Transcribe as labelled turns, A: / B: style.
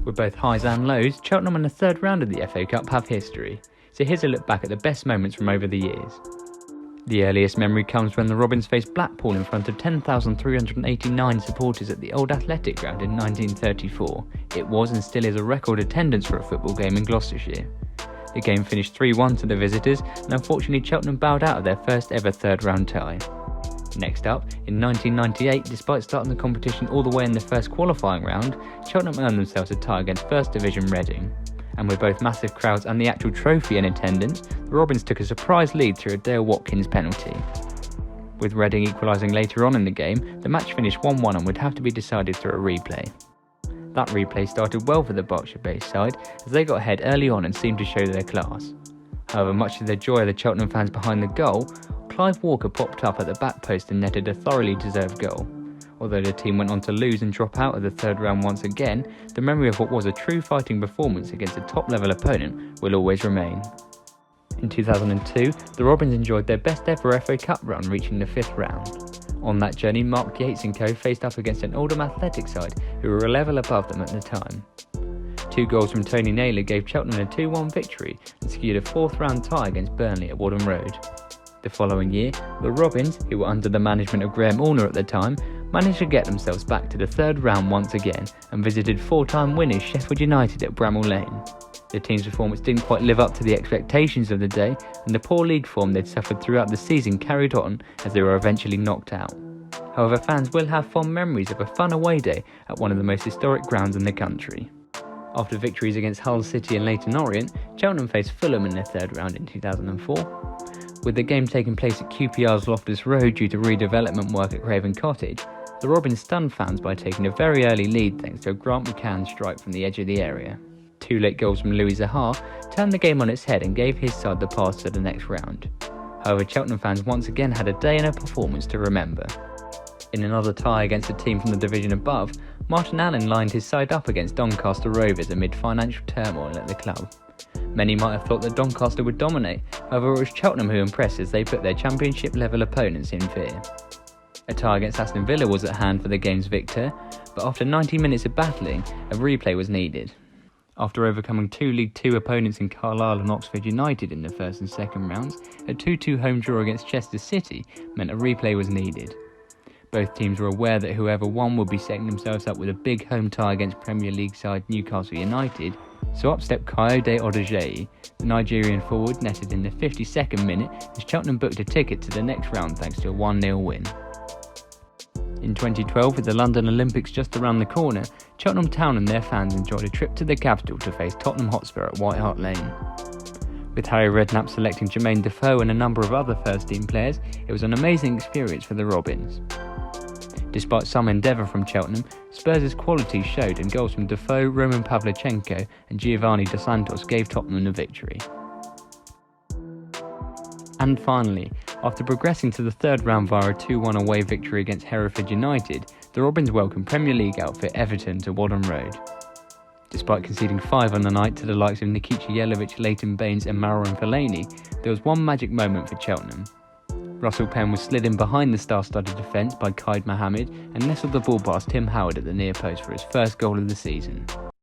A: With both highs and lows, Cheltenham and the third round of the FA Cup have history, so here's a look back at the best moments from over the years. The earliest memory comes when the Robins faced Blackpool in front of 10,389 supporters at the Old Athletic Ground in 1934. It was and still is a record attendance for a football game in Gloucestershire. The game finished 3-1 to the visitors, and unfortunately Cheltenham bowed out of their first ever third round tie. Next up, in 1998, despite starting the competition all the way in the first qualifying round, Cheltenham earned themselves a tie against First Division Reading. And with both massive crowds and the actual trophy in attendance, the Robins took a surprise lead through a Dale Watkins penalty. With Reading equalising later on in the game, the match finished 1-1 and would have to be decided through a replay. That replay started well for the Berkshire-based side, as they got ahead early on and seemed to show their class. However, much to the joy of the Cheltenham fans behind the goal, Clive Walker popped up at the back post and netted a thoroughly deserved goal. Although the team went on to lose and drop out of the third round once again, the memory of what was a true fighting performance against a top-level opponent will always remain. In 2002, the Robins enjoyed their best ever FA Cup run, reaching the fifth round. On that journey, Mark Yates and co faced up against an Oldham Athletic side who were a level above them at the time. 2 goals from Tony Naylor gave Cheltenham a 2-1 victory and secured a fourth round tie against Burnley at Whaddon Road. The following year, the Robins, who were under the management of Graham Allner at the time, managed to get themselves back to the third round once again and visited 4-time winners Sheffield United at Bramall Lane. The team's performance didn't quite live up to the expectations of the day, and the poor league form they'd suffered throughout the season carried on as they were eventually knocked out. However, fans will have fond memories of a fun away day at one of the most historic grounds in the country. After victories against Hull City and Leyton Orient, Cheltenham faced Fulham in their third round in 2004. With the game taking place at QPR's Loftus Road due to redevelopment work at Craven Cottage, the Robins stunned fans by taking a very early lead thanks to a Grant McCann strike from the edge of the area. 2 late goals from Louis Zaha turned the game on its head and gave his side the pass to the next round. However, Cheltenham fans once again had a day and a performance to remember. In another tie against a team from the division above, Martin Allen lined his side up against Doncaster Rovers amid financial turmoil at the club. Many might have thought that Doncaster would dominate, however it was Cheltenham who impressed as they put their championship level opponents in fear. A tie against Aston Villa was at hand for the game's victor, but after 90 minutes of battling, a replay was needed. After overcoming 2 League Two opponents in Carlisle and Oxford United in the first and second rounds, a 2-2 home draw against Chester City meant a replay was needed. Both teams were aware that whoever won would be setting themselves up with a big home tie against Premier League side Newcastle United, so up stepped Kayode Odejeyi. The Nigerian forward netted in the 52nd minute as Cheltenham booked a ticket to the next round thanks to a 1-0 win. In 2012, with the London Olympics just around the corner, Cheltenham Town and their fans enjoyed a trip to the capital to face Tottenham Hotspur at White Hart Lane. With Harry Redknapp selecting Jermaine Defoe and a number of other first-team players, it was an amazing experience for the Robins. Despite some endeavour from Cheltenham, Spurs' quality showed and goals from Defoe, Roman Pavlyuchenko and Giovanni Dos Santos gave Tottenham the victory. And finally, after progressing to the third round via a 2-1 away victory against Hereford United, the Robins welcomed Premier League outfit Everton to Whaddon Road. Despite conceding 5 on the night to the likes of Nikica Jelavic, Leighton Baines and Marouane Fellaini, there was one magic moment for Cheltenham. Russell Penn was slid in behind the star-studded defence by Kaid Mohammed and nestled the ball past Tim Howard at the near post for his first goal of the season.